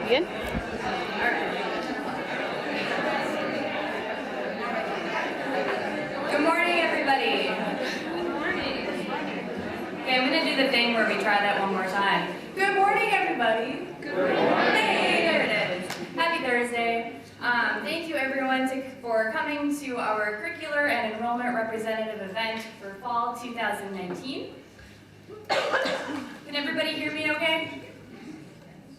Begin? Good morning, everybody. Good morning. Okay, I'm going to do the thing where we try that one more time. Good morning, everybody. Good morning. Hey, there it is. Happy Thursday. Thank you, everyone, for coming to our Curricular and Enrollment Representative event for Fall 2019. Can everybody hear me okay?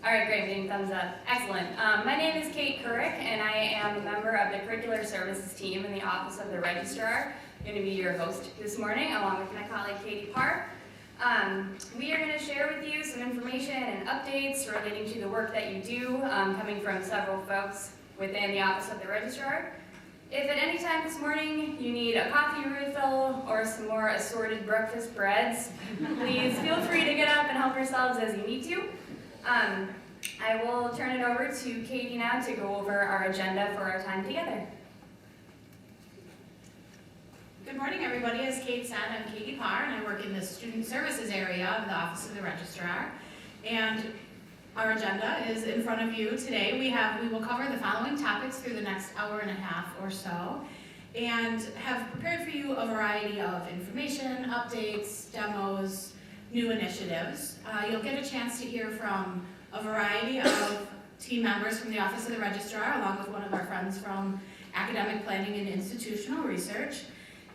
All right, great, getting thumbs up. Excellent. My name is Kate Currick, and I am a member of the Curricular Services team in the Office of the Registrar. I'm going to be your host this morning, along with my colleague, APIR. We are going to share with you some information and updates relating to the work that you do, coming from several folks within the Office of the Registrar. If at any time this morning you need a coffee refill or some more assorted breakfast breads, please feel free to get up and help yourselves as you need to. I will turn it over to Katie now to go over our agenda for our time together. Good morning, everybody. As Kate said, I'm Katie Parr, and I work in the Student Services area of the Office of the Registrar. And our agenda is in front of you today. We will cover the following topics through the next hour and a half or so, and have prepared for you a variety of information, updates, demos, new initiatives. You'll get a chance to hear from a variety of team members from the Office of the Registrar, along with one of our friends from Academic Planning and Institutional Research.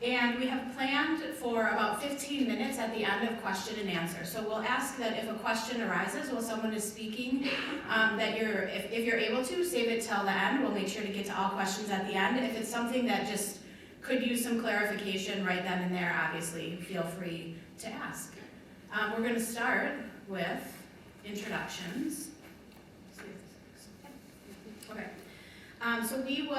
And we have planned for about 15 minutes at the end of question and answer. So we'll ask that if a question arises while someone is speaking, that if you're able to, save it till the end. We'll make sure to get to all questions at the end. If it's something that just could use some clarification right then and there, obviously, feel free to ask. We're going to start with introductions. Okay. So you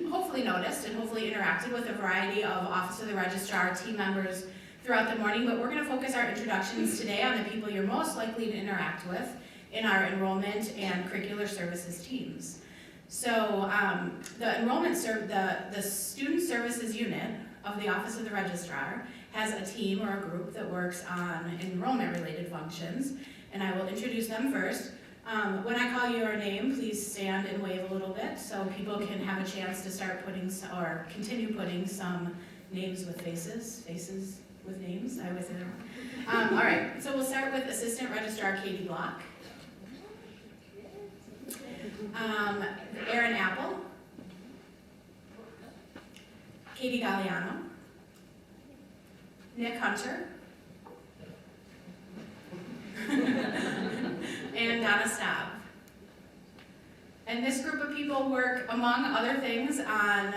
hopefully noticed and hopefully interacted with a variety of Office of the Registrar team members throughout the morning, but we're going to focus our introductions today on the people you're most likely to interact with in our enrollment and curricular services teams. So the Student Services Unit of the Office of the Registrar has a team or a group that works on enrollment-related functions, and I will introduce them first. When I call your name, please stand and wave a little bit so people can have a chance to start putting or continue putting some names with faces with names. I always say that wrong. All right, so we'll start with Assistant Registrar Katie Block, Erin Apple, Katie Galliano, Nick Hunter, and Donna Staub. And this group of people work, among other things, on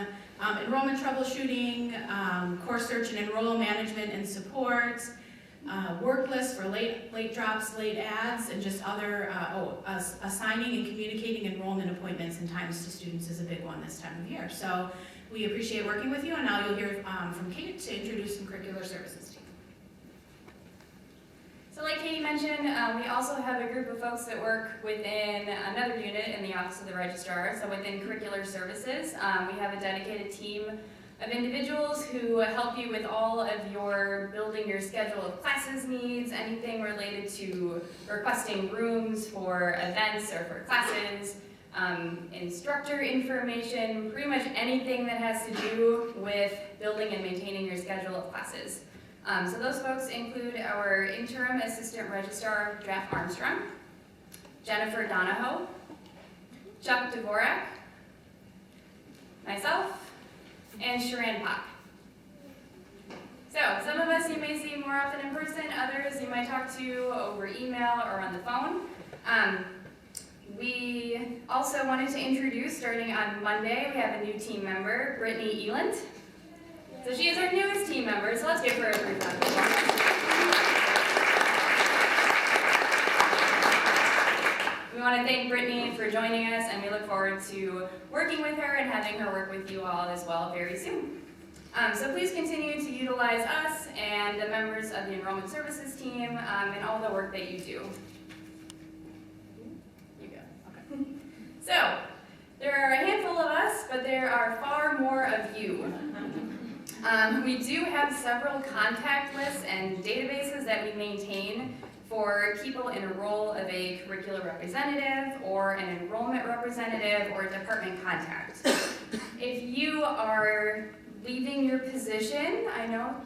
enrollment troubleshooting, Course Search and Enroll management and support, work lists for late drops, late adds, and just other assigning and communicating enrollment appointments and times to students is a big one this time of year. So we appreciate working with you, and now you'll hear from Kate to introduce some curricular services team. So like Katie mentioned, we also have a group of folks that work within another unit in the Office of the Registrar. So within Curricular Services, we have a dedicated team of individuals who help you with all of your building your schedule of classes needs, anything related to requesting rooms for events or for classes, instructor information, pretty much anything that has to do with building and maintaining your schedule of classes. So those folks include our Interim Assistant Registrar, Jeff Armstrong, Jennifer Donahoe, Chuck Dvorak, myself, and Sharan Pak. So some of us you may see more often in person, others you might talk to over email or on the phone. We also wanted to introduce, starting on Monday, we have a new team member, Brittany Eland. So she is our newest team member, so let's give her a brief round of applause. We want to thank Brittany for joining us, and we look forward to working with her and having her work with you all as well very soon. So please continue to utilize us and the members of the Enrollment Services team in all the work that you do. You go. Okay. So there are a handful of us, but there are far more of you. We do have several contact lists and databases that we maintain for people in a role of a curricular representative or an enrollment representative or department contact. If you are leaving your position, I know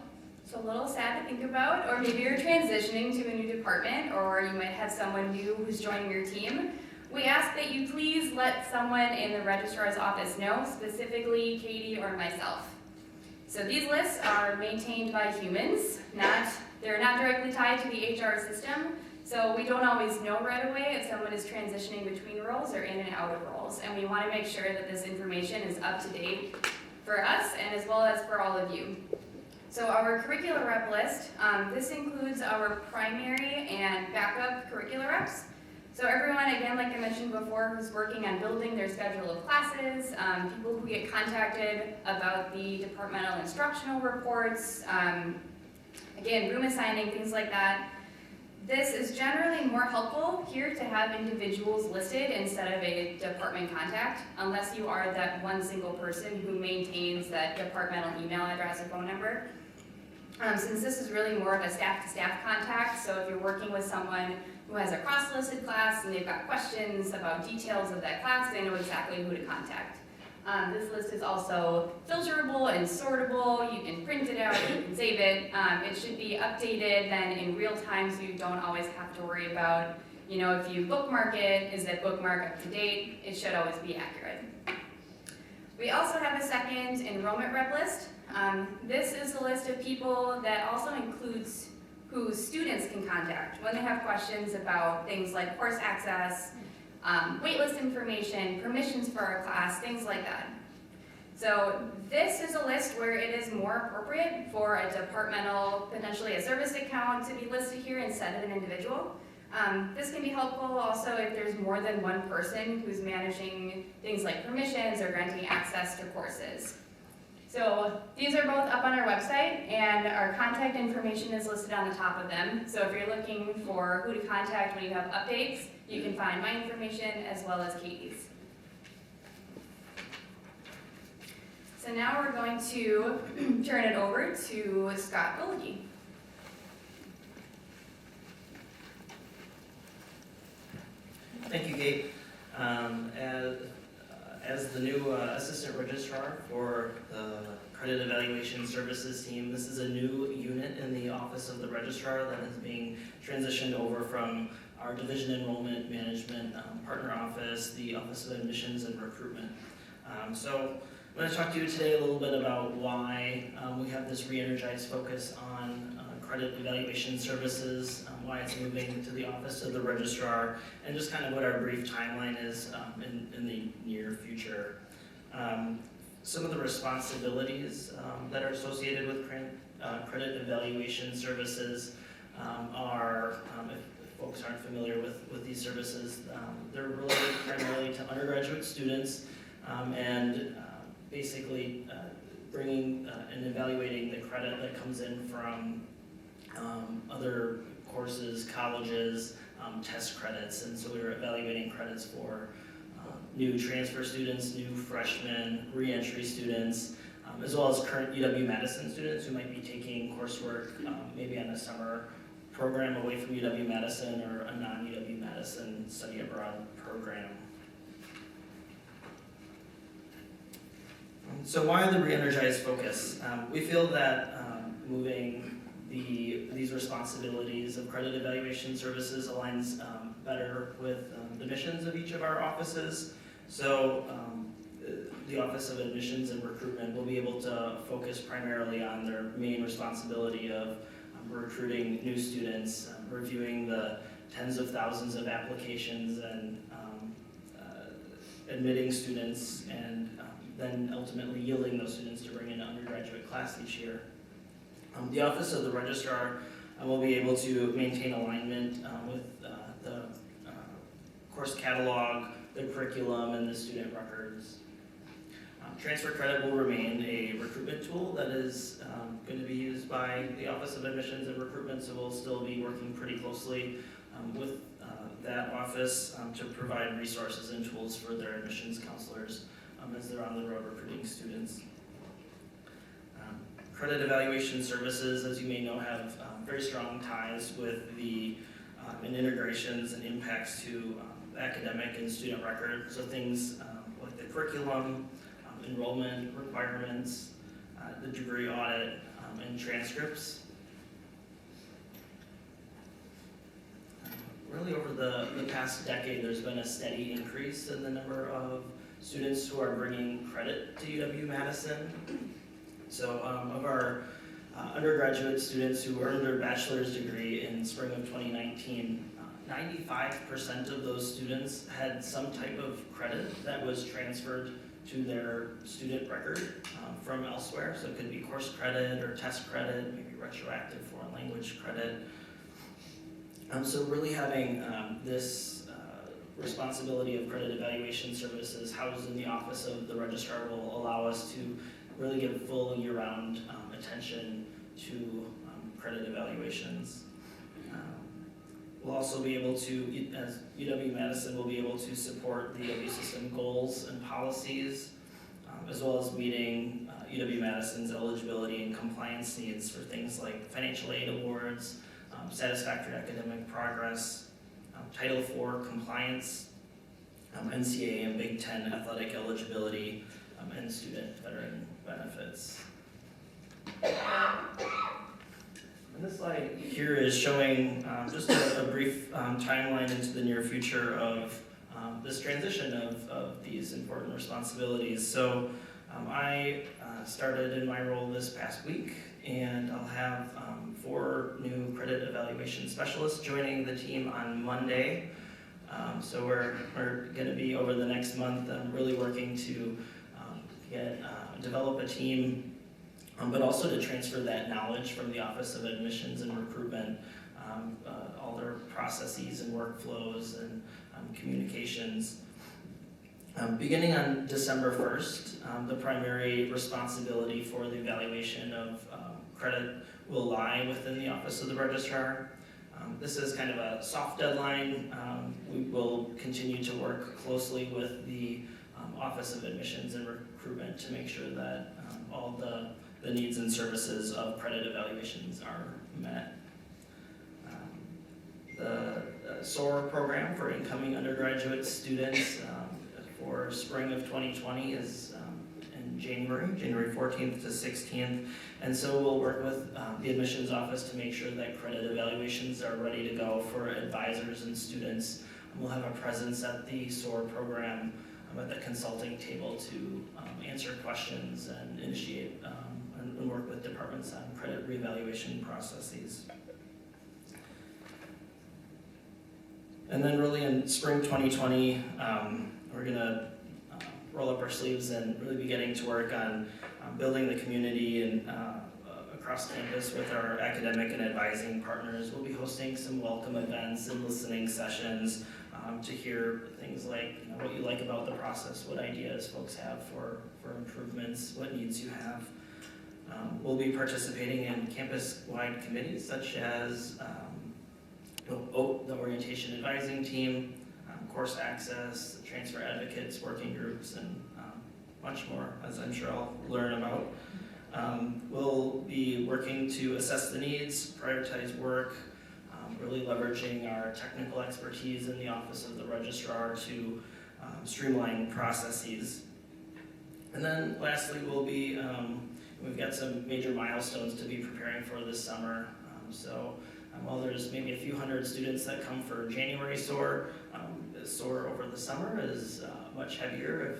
it's a little sad to think about, or maybe you're transitioning to a new department, or you might have someone new who's joining your team, we ask that you please let someone in the registrar's office know, specifically Katie or myself. So these lists are maintained by humans, they're not directly tied to the HR system, so we don't always know right away if someone is transitioning between roles or in and out of roles, and we want to make sure that this information is up to date for us and as well as for all of you. So our curricular rep list, this includes our primary and backup curricular reps. So everyone, again, like I mentioned before, who's working on building their schedule of classes, people who get contacted about the departmental instructional reports, again, room assigning, things like that. This is generally more helpful here to have individuals listed instead of a department contact, unless you are that one single person who maintains that departmental email address or phone number. Since this is really more of a staff-to-staff contact, so if you're working with someone who has a cross-listed class and they've got questions about details of that class, they know exactly who to contact. This list is also filterable and sortable. You can print it out, you can save it. It should be updated then in real time, so you don't always have to worry about, if you bookmark it, is that bookmark up to date? It should always be accurate. We also have a second enrollment rep list. This is a list of people that also includes who students can contact when they have questions about things like course access, waitlist information, permissions for our class, things like that. So this is a list where it is more appropriate for a departmental, potentially a service account to be listed here instead of an individual. This can be helpful also if there's more than one person who's managing things like permissions or granting access to courses. So these are both up on our website, and our contact information is listed on the top of them. So if you're looking for who to contact when you have updates, you can find my information as well as Katie's. So now we're going to turn it over to Scott Billicky. Thank you, Kate. As the new assistant registrar for the credit evaluation services team, this is a new unit in the office of the registrar that is being transitioned over from our division enrollment management partner office, the Office of Admissions and Recruitment. So I'm going to talk to you today a little bit about why we have this re-energized focus on credit evaluation services, why it's moving to the office of the registrar, and just kind of what our brief timeline is in the near future. Some of the responsibilities that are associated with credit evaluation services are, if folks aren't familiar with these services, they're related primarily to undergraduate students and basically bringing and evaluating the credit that comes in from other courses, colleges, test credits, and so we were evaluating credits for new transfer students, new freshmen, re-entry students, as well as current UW-Madison students who might be taking coursework maybe on a summer program away from UW-Madison or a non-UW-Madison study abroad program. So why the re-energized focus? We feel that moving these responsibilities of credit evaluation services aligns better with the missions of each of our offices. So the Office of Admissions and Recruitment will be able to focus primarily on their main responsibility of recruiting new students, reviewing the tens of thousands of applications and admitting students, and then ultimately yielding those students to bring in an undergraduate class each year. The Office of the Registrar will be able to maintain alignment with the course catalog, the curriculum, and the student records. Transfer credit will remain a recruitment tool that is going to be used by the Office of Admissions and Recruitment, so we'll still be working pretty closely with that office to provide resources and tools for their admissions counselors as they're on the road recruiting students. Credit evaluation services, as you may know, have very strong ties with the and integrations and impacts to academic and student record. So things like the curriculum, enrollment requirements, the degree audit, and transcripts. Really over the past decade, there's been a steady increase in the number of students who are bringing credit to UW-Madison. So of our undergraduate students who earned their bachelor's degree in spring of 2019, 95% of those students had some type of credit that was transferred to their student record from elsewhere. So it could be course credit or test credit, maybe retroactive foreign language credit. So really having this responsibility of credit evaluation services housed in the office of the registrar will allow us to really give full year-round attention to credit evaluations. We'll also be able to, as UW-Madison, will be able to support the UW system goals and policies, as well as meeting UW-Madison's eligibility and compliance needs for things like financial aid awards, satisfactory academic progress, Title IV compliance, NCAA and Big Ten athletic eligibility, and student veteran benefits. And this slide here is showing just a brief timeline into the near future of this transition of these important responsibilities. So I started in my role this past week, and I'll have 4 new credit evaluation specialists joining the team on Monday. So we're going to be over the next month really working to develop a team, but also to transfer that knowledge from the Office of Admissions and Recruitment, all their processes and workflows and communications. Beginning on December 1st, the primary responsibility for the evaluation of credit will lie within the Office of the Registrar. This is kind of a soft deadline. We will continue to work closely with the Office of Admissions and Recruitment to make sure that all the needs and services of credit evaluations are met. The SOAR program for incoming undergraduate students for spring of 2020 is in January 14th to 16th. And so we'll work with the admissions office to make sure that credit evaluations are ready to go for advisors and students. We'll have a presence at the SOAR program at the consulting table to answer questions and initiate and work with departments on credit reevaluation processes. And then really in spring 2020, we're gonna roll up our sleeves and really be getting to work on building the community and across campus with our academic and advising partners. We'll be hosting some welcome events and listening sessions to hear things like what you like about the process, what ideas folks have for improvements, what needs you have. We'll be participating in campus-wide committees such as the orientation advising team, course access, the transfer advocates, working groups, and much more, as I'm sure I'll learn about. We'll be working to assess the needs, prioritize work, really leveraging our technical expertise in the Office of the Registrar to streamline processes. And then lastly, we've got some major milestones to be preparing for this summer. While there's maybe a few hundred students that come for January SOAR, SOAR over the summer is much heavier,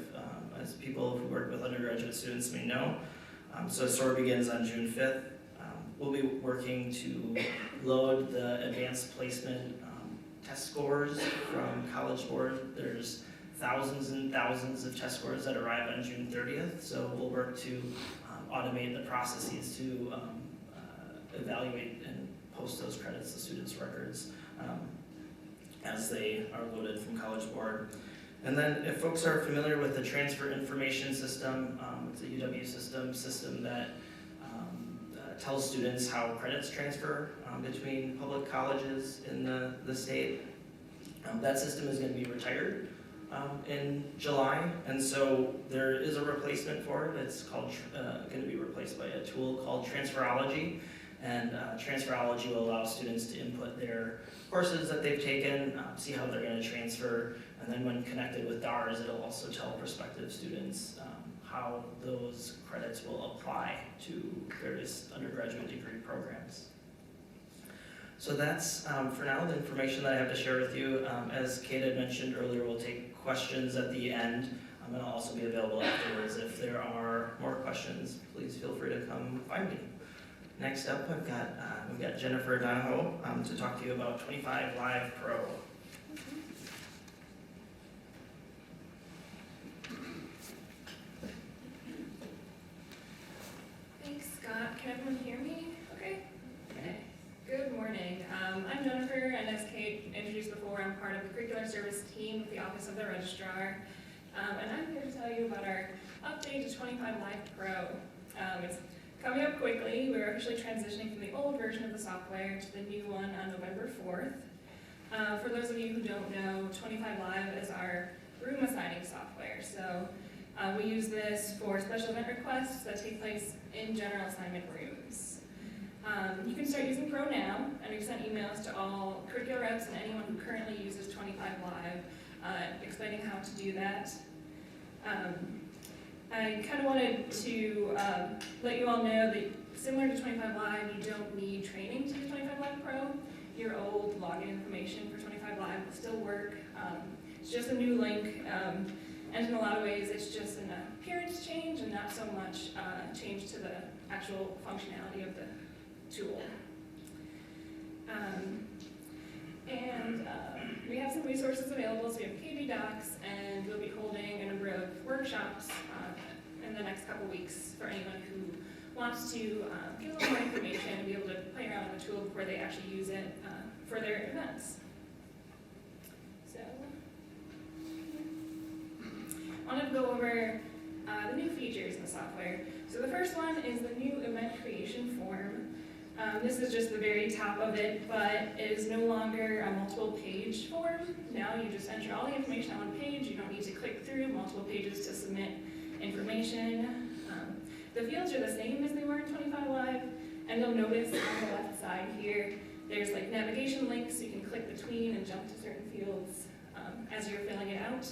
as people who work with undergraduate students may know. So SOAR begins on June 5th. We'll be working to load the advanced placement test scores from College Board. There's thousands and thousands of test scores that arrive on June 30th, so we'll work to automate the processes to evaluate and post those credits to students' records as they are loaded from College Board. And then if folks are familiar with the transfer information system, it's a UW system that tells students how credits transfer between public colleges in the state. That system is going to be retired in July, and so there is a replacement for it. It's called going to be replaced by a tool called Transferology. And transferology will allow students to input their courses that they've taken, see how they're going to transfer, and then when connected with DARS, it'll also tell prospective students how those credits will apply to various undergraduate degree programs. So that's, for now, the information that I have to share with you. As Kate had mentioned earlier, we'll take questions at the end, and I'll also be available afterwards. If there are more questions, please feel free to come find me. Next up, we've got Jennifer Donahoe to talk to you about 25 Live Pro. Thanks, Scott. Can everyone hear me? Okay. Good morning. I'm Jennifer, and as Kate introduced before, I'm part of the Curricular Service team with the Office of the Registrar. And I'm here to tell you about our update to 25 Live Pro. It's coming up quickly. We're officially transitioning from the old version of the software to the new one on November 4th. For those of you who don't know, 25 Live is our room assigning software. So we use this for special event requests that take place in general assignment rooms. You can start using Pro now, and we've sent emails to all curricular reps and anyone who currently uses 25 Live explaining how to do that. I kind of wanted to let you all know that similar to 25 Live, you don't need training to use 25 Live Pro. Your old login information for 25 Live will still work. It's just a new link, and in a lot of ways, it's just an appearance change and not so much change to the actual functionality of the tool. We have some resources available, so we have KB Docs, and we'll be holding a number of workshops in the next couple weeks for anyone who wants to get a little more information and be able to play around with the tool before they actually use it for their events. So, I wanted to go over the new features in the software. So the first one is the new event creation form. This is just the very top of it, but it is no longer a multiple page form. Now you just enter all the information on one page. You don't need to click through multiple pages to submit information. The fields are the same as they were in 25 Live, and you'll notice on the left side here, there's like navigation links, so you can click between and jump to certain fields as you're filling it out.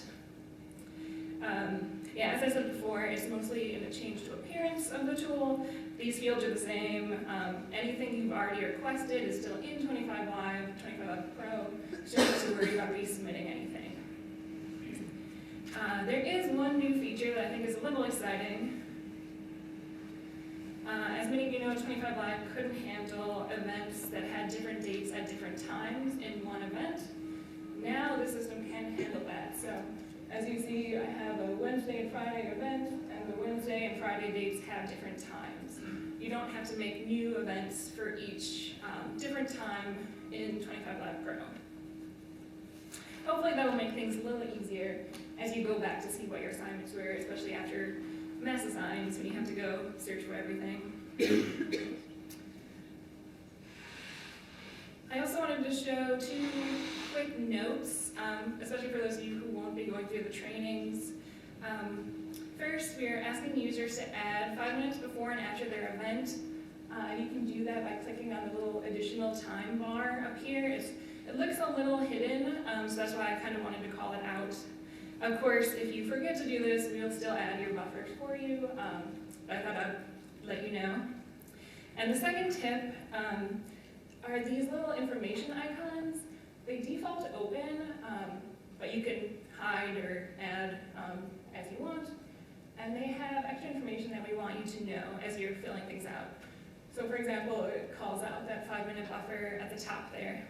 Yeah, as I said before, it's mostly in a change to appearance of the tool. These fields are the same. Anything you've already requested is still in 25 Live, 25 Live Pro, so you don't have to worry about resubmitting anything. There is one new feature that I think is a little exciting. As many of you know, 25 Live couldn't handle events that had different dates at different times in one event. Now the system can handle that. So as you see, I have a Wednesday and Friday event, and the Wednesday and Friday dates have different times. You don't have to make new events for each different time in 25 Live Pro. Hopefully that will make things a little easier as you go back to see what your assignments were, especially after mass assigns when you have to go search for everything. I also wanted to show 2 quick notes, especially for those of you who won't be going through the trainings. First, we are asking users to add 5 minutes before and after their event. You can do that by clicking on the little additional time bar up here. It looks a little hidden, so that's why I kind of wanted to call it out. Of course, if you forget to do this, we'll still add your buffers for you. I thought I'd let you know. And the second tip are these little information icons. They default open, but you can hide or add as you want. And they have extra information that we want you to know as you're filling things out. So for example, it calls out that 5-minute buffer at the top there.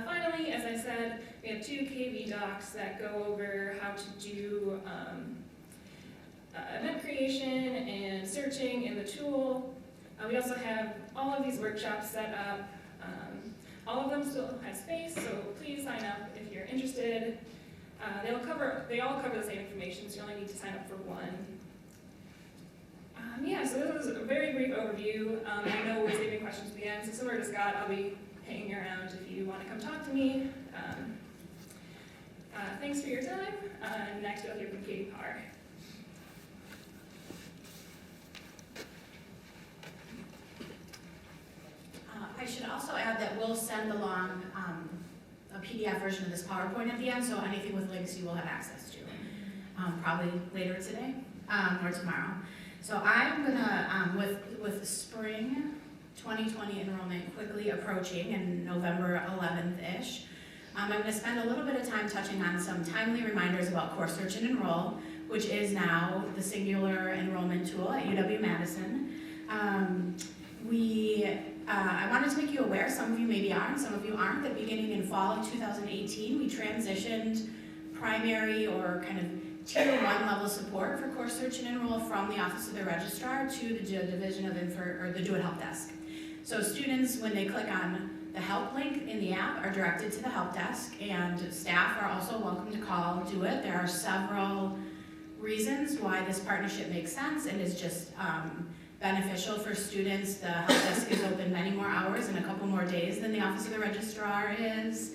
Finally, as I said, we have 2 KV docs that go over how to do event creation and searching in the tool. We also have all of these workshops set up. All of them still have space, so please sign up if you're interested. They all cover the same information, so you only need to sign up for one. Yeah, so this was a very brief overview. I know we're saving questions at the end, so similar to Scott, I'll be hanging around if you want to come talk to me. Thanks for your time. Next, we'll hear from APIR. send along a PDF version of this PowerPoint at the end, so anything with links you will have access to, probably later today or tomorrow. So I'm gonna, with spring 2020 enrollment quickly approaching and November 11th-ish, I'm gonna spend a little bit of time touching on some timely reminders about Course Search and Enroll, which is now the singular enrollment tool at UW-Madison. I wanted to make you aware, some of you maybe are and some of you aren't, that beginning in fall of 2018, we transitioned primary or kind of Tier 1 level support for Course Search and Enroll from the Office of the Registrar to the Division of the Do It Help Desk. So students, when they click on the help link in the app, are directed to the help desk, and staff are also welcome to call Do It. There are several reasons why this partnership makes sense and is just beneficial for students. The help desk is open many more hours and a couple more days than the Office of the Registrar is.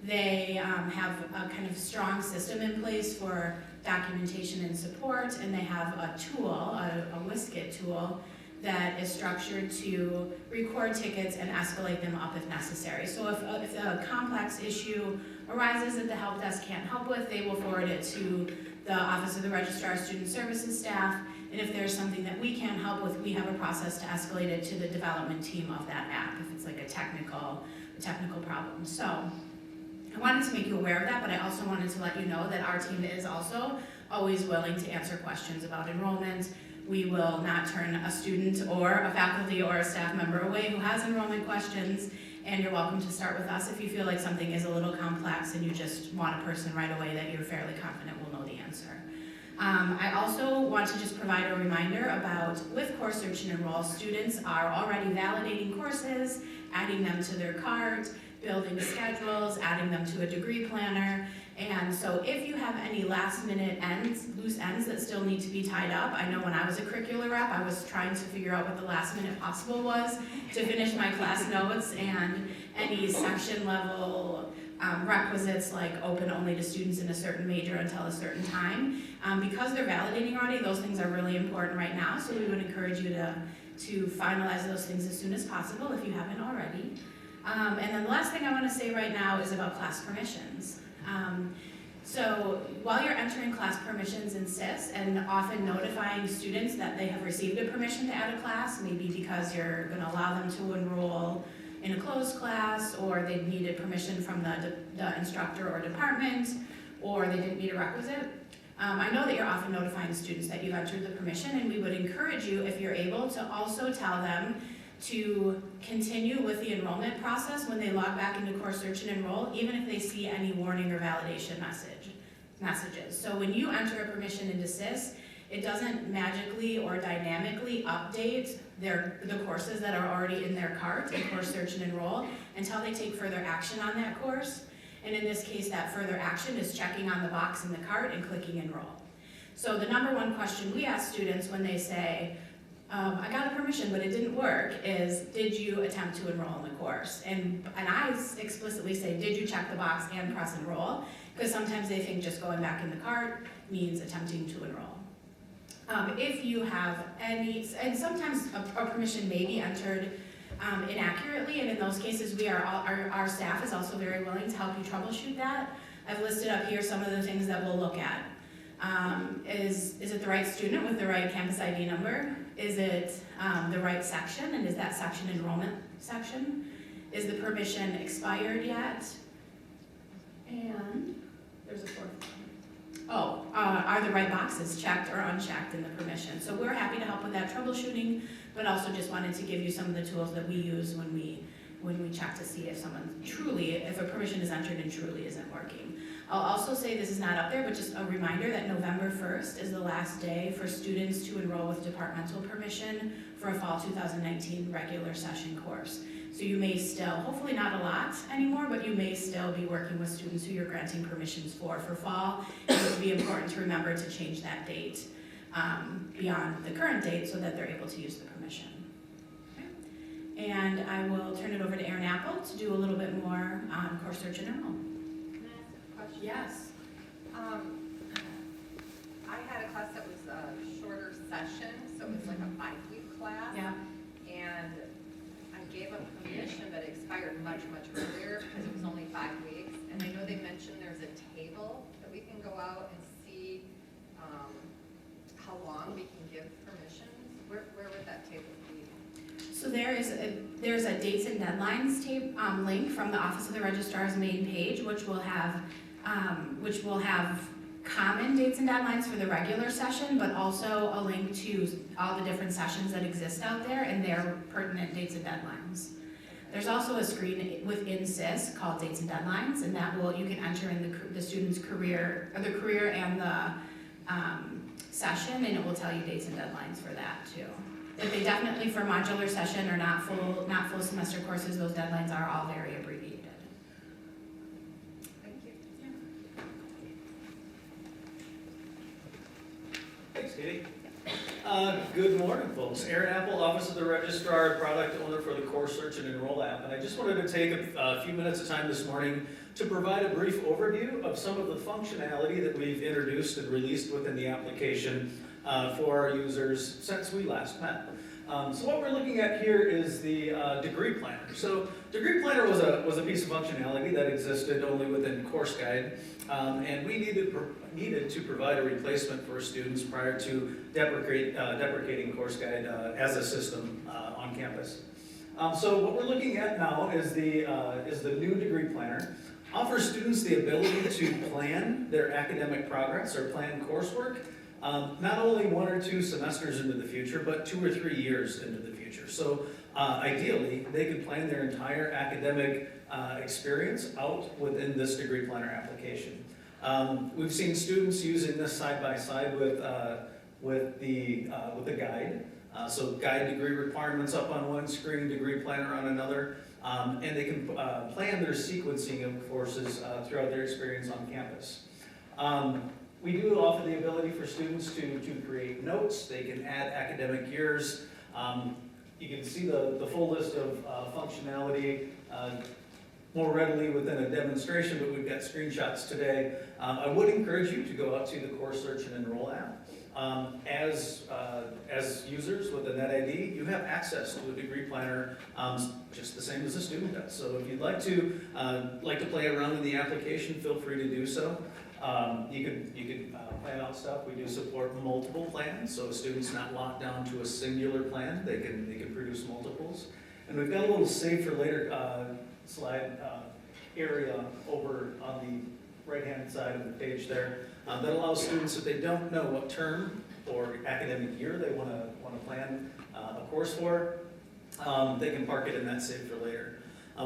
They have a kind of strong system in place for documentation and support, and they have a tool, a Wisket tool, that is structured to record tickets and escalate them up if necessary. So if a complex issue arises that the help desk can't help with, they will forward it to the Office of the Registrar Student Services staff, and if there's something that we can't help with, we have a process to escalate it to the development team of that app if it's like a technical problem. So I wanted to make you aware of that, but I also wanted to let you know that our team is also always willing to answer questions about enrollment. We will not turn a student or a faculty or a staff member away who has enrollment questions, and you're welcome to start with us if you feel like something is a little complex and you just want a person right away that you're fairly confident will know the answer. I also want to just provide a reminder about, with Course Search and Enroll, students are already validating courses, adding them to their cart, building schedules, adding them to a degree planner. And so if you have any last minute loose ends that still need to be tied up, I know when I was a curricular rep, I was trying to figure out what the last minute possible was to finish my class notes and any section level requisites like open only to students in a certain major until a certain time. Because they're validating already, those things are really important right now, so we would encourage you to finalize those things as soon as possible if you haven't already. And then the last thing I want to say right now is about class permissions. So while you're entering class permissions in SIS and often notifying students that they have received a permission to add a class, maybe because you're going to allow them to enroll in a closed class, or they needed permission from the instructor or department, or they didn't meet a requisite. I know that you're often notifying students that you've entered the permission, and we would encourage you, if you're able, to also tell them to continue with the enrollment process when they log back into Course Search and Enroll, even if they see any warning or validation messages. So when you enter a permission into SIS, it doesn't magically or dynamically update the courses that are already in their cart in Course Search and Enroll until they take further action on that course. And in this case, that further action is checking on the box in the cart and clicking Enroll. So the number one question we ask students when they say, I got a permission, but it didn't work, is, did you attempt to enroll in the course? And I explicitly say, did you check the box and press enroll? Because sometimes they think just going back in the cart means attempting to enroll. If you have any, and sometimes a permission may be entered inaccurately, and in those cases, our staff is also very willing to help you troubleshoot that. I've listed up here some of the things that we'll look at. Is it the right student with the right campus ID number? Is it the right section, and is that section enrollment section? Is the permission expired yet? And there's a fourth one. Oh, are the right boxes checked or unchecked in the permission? So we're happy to help with that troubleshooting, but also just wanted to give you some of the tools that we use when we check to see if if a permission is entered and truly isn't working. I'll also say, this is not up there, but just a reminder that November 1st is the last day for students to enroll with departmental permission for a fall 2019 regular session course. So you may still, hopefully not a lot anymore, but you may still be working with students who you're granting permissions for fall. And it would be important to remember to change that date beyond the current date so that they're able to use the permission. Okay. And I will turn it over to Erin Apple to do a little bit more on Course Search and Enroll. Yes. I had a class that was a shorter session, so it was like a 5-week class. Yeah. And I gave a permission, but it expired much, much earlier because it was only 5 weeks. And I know they mentioned there's a table that we can go out and see how long we can give permissions. Where would that table be? So there's a dates and deadlines link from the Office of the Registrar's main page, which will have common dates and deadlines for the regular session, but also a link to all the different sessions that exist out there and their pertinent dates and deadlines. There's also a screen within SIS called Dates and Deadlines, and that you can enter in the student's career, or the career and the session, and it will tell you dates and deadlines for that too. But they definitely, for modular session or not full semester courses, those deadlines are all very abbreviated. Thank you. Thanks, Katie. Good morning, folks. Aaron Apple, Office of the Registrar, product owner for the Course Search and Enroll app. And I just wanted to take a few minutes of time this morning to provide a brief overview of some of the functionality that we've introduced and released within the application for our users since we last met. So what we're looking at here is the degree planner. So degree planner was a piece of functionality that existed only within Course Guide, and we needed to provide a replacement for students prior to deprecating Course Guide as a system on campus. So what we're looking at now is the new degree planner. Offers students the ability to plan their academic progress or plan coursework, not only 1 or 2 semesters into the future, but 2 or 3 years into the future. So ideally, they could plan their entire academic experience out within this degree planner application. We've seen students using this side by side with the guide. So guide degree requirements up on one screen, degree planner on another, and they can plan their sequencing of courses throughout their experience on campus. We do offer the ability for students to create notes. They can add academic years. You can see the full list of functionality more readily within a demonstration, but we've got screenshots today. I would encourage you to go out to the Course Search and Enroll app. As users with a NetID, you have access to a degree planner just the same as a student does. So if you'd like to play around in the application, feel free to do so. You can plan out stuff. We do support multiple plans, so a student's not locked down to a singular plan. They can produce multiples. And we've got a little save for later slide area over on the right-hand side of the page there that allows students, if they don't know what term or academic year they want to plan a course for, they can park it in that save for later.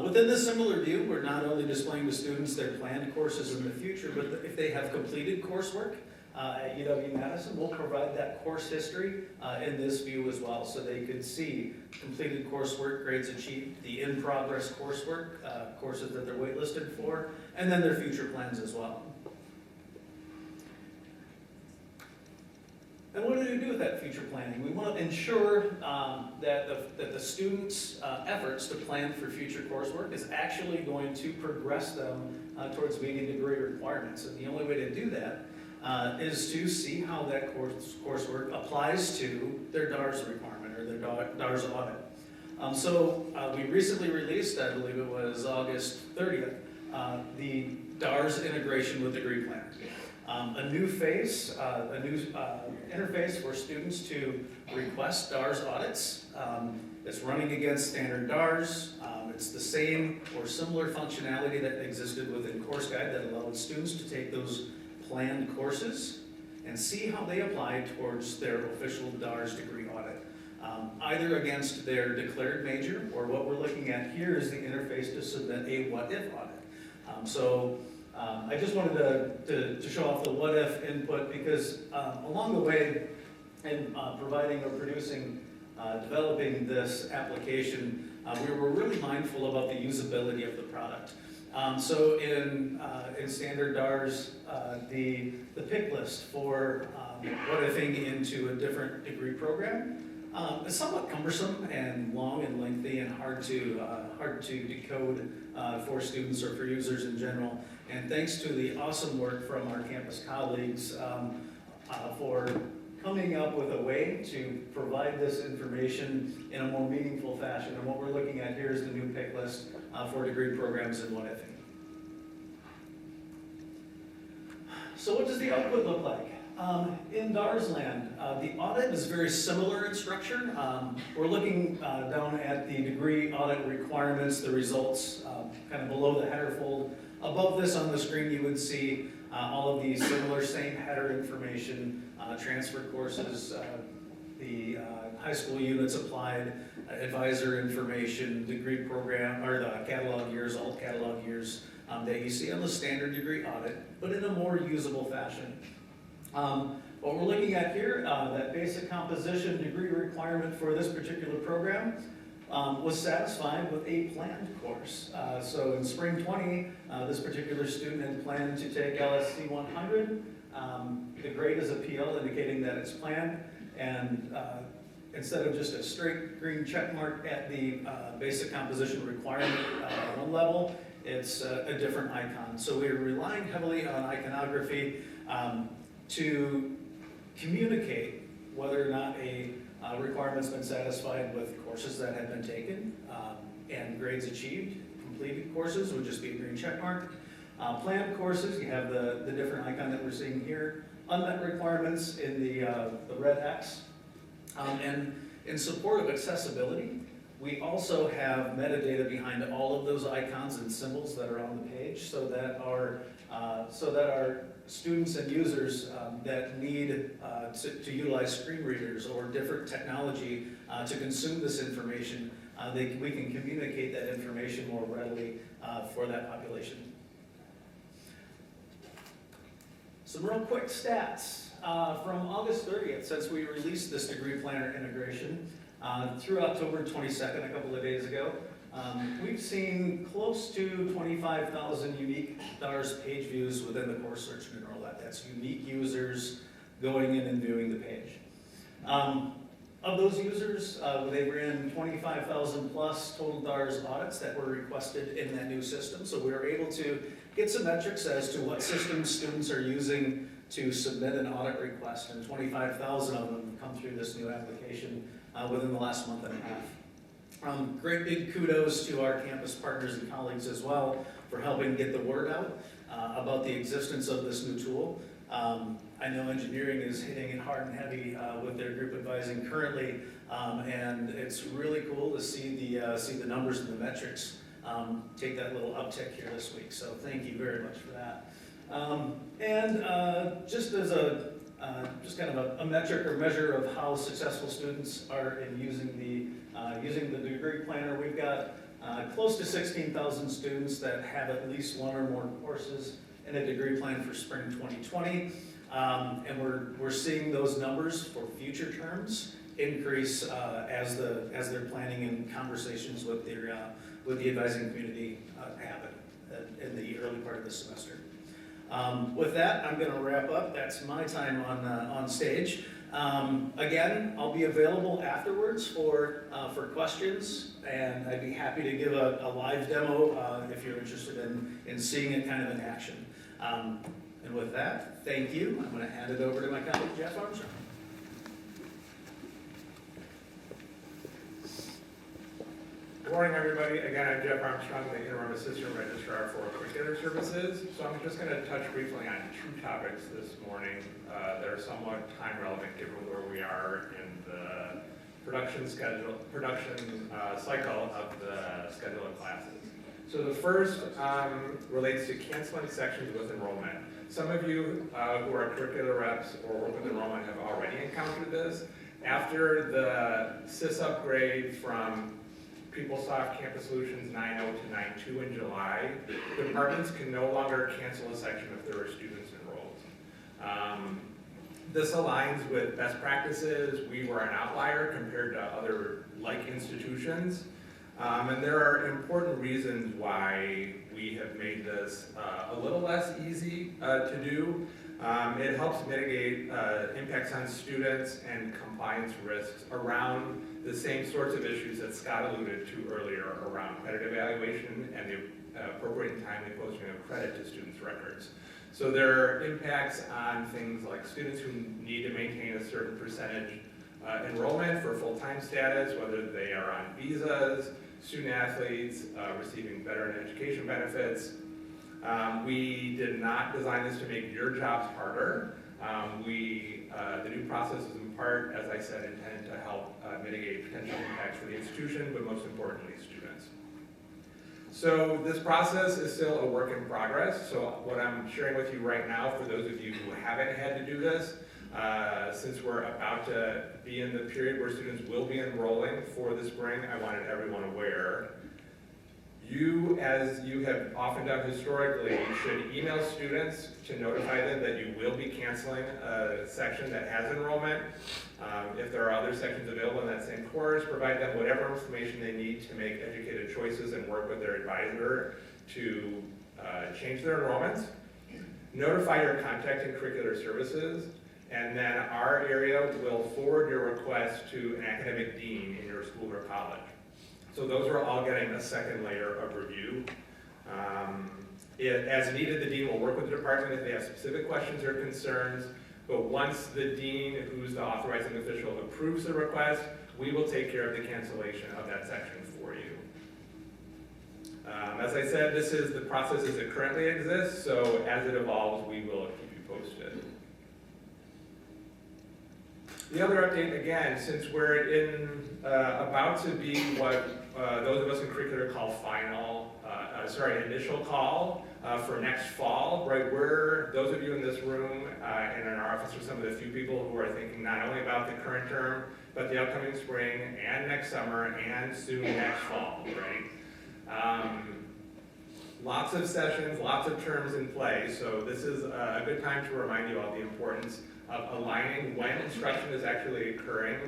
Within this similar view, we're not only displaying to students their planned courses in the future, but if they have completed coursework at UW-Madison, we'll provide that course history in this view as well, so they could see completed coursework, grades achieved, the in-progress coursework, courses that they're waitlisted for, and then their future plans as well. And what do we do with that future planning? We want to ensure that the students' efforts to plan for future coursework is actually going to progress them towards meeting degree requirements. And the only way to do that is to see how that coursework applies to their DARS requirement or their DARS audit. So we recently released, I believe it was August 30th, the DARS integration with degree planner. A new face, a new interface for students to request DARS audits. It's running against standard DARS. It's the same or similar functionality that existed within Course Guide that allowed students to take those planned courses and see how they apply towards their official DARS degree audit. Either against their declared major, or what we're looking at here is the interface to submit a what-if audit. I just wanted to show off the what-if input because along the way in providing or producing, developing this application, we were really mindful about the usability of the product. So in standard DARS, the pick list for what-ifing into a different degree program is somewhat cumbersome and long and lengthy and hard to decode for students or for users in general. And thanks to the awesome work from our campus colleagues for coming up with a way to provide this information in a more meaningful fashion. And what we're looking at here is the new pick list for degree programs and what I think. So what does the output look like? In DARS land, the audit is very similar in structure. We're looking down at the degree audit requirements, the results, kind of below the header fold. Above this on the screen, you would see all of these similar same header information, transfer courses, the high school units applied, advisor information, degree program, or the catalog years, alt catalog years that you see on the standard degree audit, but in a more usable fashion. What we're looking at here, that basic composition degree requirement for this particular program was satisfied with a planned course. So in spring 20, this particular student had planned to take LSC 100. The grade is a PL indicating that it's planned, and instead of just a straight green check mark at the basic composition requirement one level, it's a different icon. So we're relying heavily on iconography to communicate whether or not a requirement's been satisfied with courses that have been taken and grades achieved. Completed courses would just be a green check mark. Planned courses, you have the different icon that we're seeing here. Unmet requirements in the red X. And in support of accessibility, we also have metadata behind all of those icons and symbols that are on the page so that our students and users that need to utilize screen readers or different technology to consume this information, we can communicate that information more readily for that population. Some real quick stats. From August 30th, since we released this degree planner integration, through October 22nd, a couple of days ago, we've seen close to 25,000 unique DARS page views within the Course Search Enroll. That's unique users going in and viewing the page. Of those users, they ran 25,000 plus total DARS audits that were requested in that new system. So we were able to get some metrics as to what systems students are using to submit an audit request, and 25,000 of them come through this new application within the last month and a half. Great big kudos to our campus partners and colleagues as well for helping get the word out about the existence of this new tool. I know engineering is hitting it hard and heavy with their group advising currently, and it's really cool to see the numbers and the metrics take that little uptick here this week. So thank you very much for that. Just as just kind of a metric or measure of how successful students are in using the degree planner, we've got close to 16,000 students that have at least one or more courses in a degree plan for spring 2020. And we're seeing those numbers for future terms increase as they're planning and conversations with the advising community happen in the early part of the semester. With that, I'm going to wrap up. That's my time on stage. Again, I'll be available afterwards for questions, and I'd be happy to give a live demo if you're interested in seeing it kind of in action. And with that, thank you. I'm going to hand it over to my colleague, Jeff Armstrong. Good morning, everybody. Again, I'm Jeff Armstrong, the Interim Assistant Registrar for Curricular Services. So I'm just going to touch briefly on two topics this morning that are somewhat time relevant given where we are in the production cycle of the schedule of classes. So the first relates to canceling sections with enrollment. Some of you who are curricular reps or work with enrollment have already encountered this. After the SIS upgrade from PeopleSoft Campus Solutions 9.0 to 9.2 in July, departments can no longer cancel a section if there are students enrolled. This aligns with best practices. We were an outlier compared to other like institutions. And there are important reasons why we have made this a little less easy to do. It helps mitigate impacts on students and compliance risks around the same sorts of issues that Scott alluded to earlier around credit evaluation and the appropriate and timely posting of credit to students' records. So there are impacts on things like students who need to maintain a certain percentage enrollment for full-time status, whether they are on visas, student athletes receiving veteran education benefits. We did not design this to make your jobs harder. The new process is in part, as I said, intended to help mitigate potential impacts for the institution, but most importantly, students. So this process is still a work in progress. So what I'm sharing with you right now, for those of you who haven't had to do this, since we're about to be in the period where students will be enrolling for the spring, I wanted everyone aware. You, as you have often done historically, should email students to notify them that you will be canceling a section that has enrollment. If there are other sections available in that same course, provide them whatever information they need to make educated choices and work with their advisor to change their enrollments. Notify your contact in curricular services, and then our area will forward your request to an academic dean in your school or college. So those are all getting a second layer of review. As needed, the dean will work with the department if they have specific questions or concerns, but once the dean, who's the authorizing official, approves the request, we will take care of the cancellation of that section for you. As I said, this is the process as it currently exists, so as it evolves, we will keep you posted. The other update, again, since we're about to be what those of us in curricular call initial call for next fall, right? Those of you in this room and in our office are some of the few people who are thinking not only about the current term, but the upcoming spring and next summer and soon next fall, right? Lots of sessions, lots of terms in play, so this is a good time to remind you all the importance of aligning when instruction is actually occurring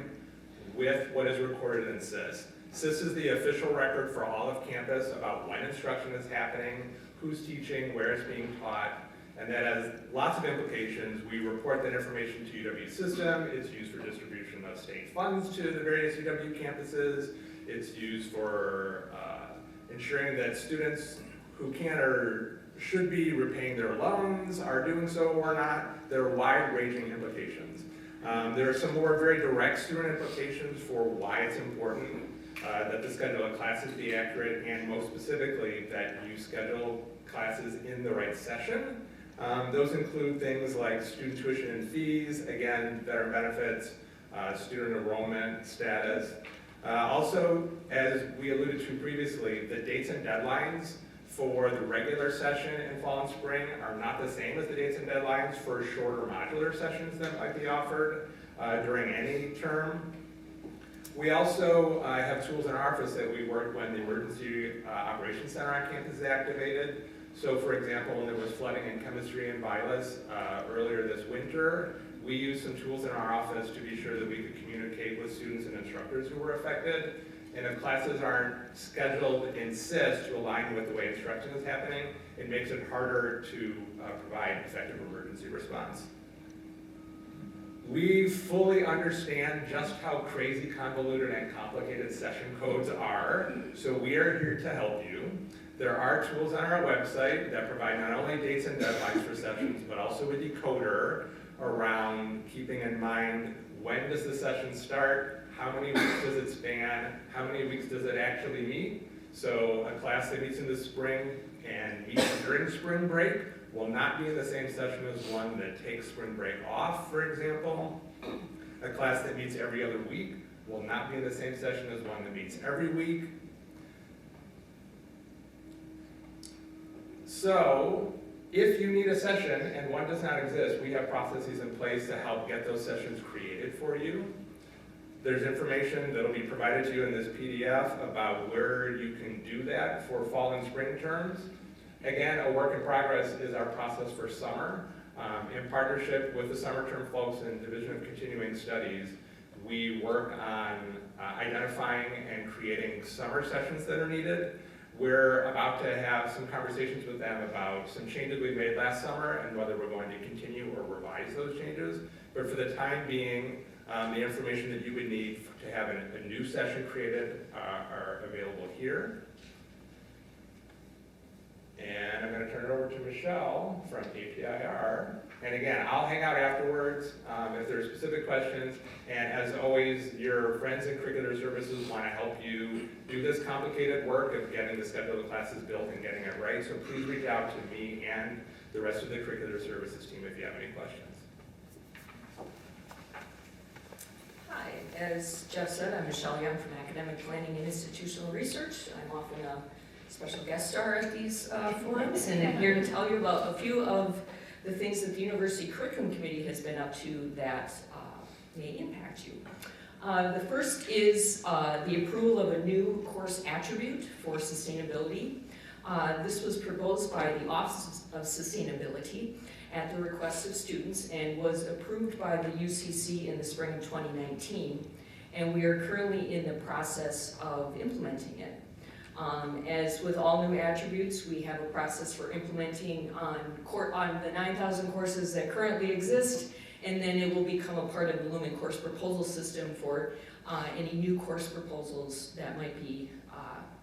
with what is recorded in SIS. SIS is the official record for all of campus about when instruction is happening, who's teaching, where it's being taught, and that has lots of implications. We report that information to UW system. It's used for distribution of state funds to the various UW campuses. It's used for ensuring that students who can or should be repaying their loans are doing so or not. There are wide-ranging implications. There are some more very direct student implications for why it's important that the schedule of classes be accurate, and most specifically that you schedule classes in the right session. Those include things like student tuition and fees, again, veteran benefits, student enrollment status. Also, as we alluded to previously, the dates and deadlines for the regular session in fall and spring are not the same as the dates and deadlines for shorter modular sessions that might be offered during any term. We also have tools in our office that we work when the Emergency Operations Center on campus is activated. So for example, when there was flooding in chemistry and Vilas earlier this winter, we used some tools in our office to be sure that we could communicate with students and instructors who were affected. And if classes aren't scheduled in SIS to align with the way instruction is happening, it makes it harder to provide effective emergency response. We fully understand just how crazy, convoluted, and complicated session codes are, so we are here to help you. There are tools on our website that provide not only dates and deadlines for sessions, but also a decoder around keeping in mind when does the session start, how many weeks does it span, how many weeks does it actually meet. So a class that meets in the spring and meets during spring break will not be in the same session as one that takes spring break off, for example. A class that meets every other week will not be in the same session as one that meets every week. So, if you need a session and one does not exist, we have processes in place to help get those sessions created for you. There's information that'll be provided to you in this PDF about where you can do that for fall and spring terms. Again, a work in progress is our process for summer. In partnership with the summer term folks in Division of Continuing Studies, we work on identifying and creating summer sessions that are needed. We're about to have some conversations with them about some changes we made last summer and whether we're going to continue or revise those changes. But for the time being, the information that you would need to have a new session created are available here. And I'm going to turn it over to Michelle from APIR. And again, I'll hang out afterwards if there are specific questions. And as always, your friends in Curricular Services want to help you do this complicated work of getting the schedule of classes built and getting it right. So please reach out to me and the rest of the Curricular Services team if you have any questions. Hi, as Jeff said, I'm Michelle Young from Academic Planning and Institutional Research. I'm often a special guest star at these forums, and I'm here to tell you about a few of the things that the University Curriculum Committee has been up to that may impact you. The first is the approval of a new course attribute for sustainability. This was proposed by the Office of Sustainability at the request of students and was approved by the UCC in the spring of 2019, and we are currently in the process of implementing it. As with all new attributes, we have a process for implementing on the 9,000 courses that currently exist, and then it will become a part of the Lumen course proposal system for any new course proposals that might be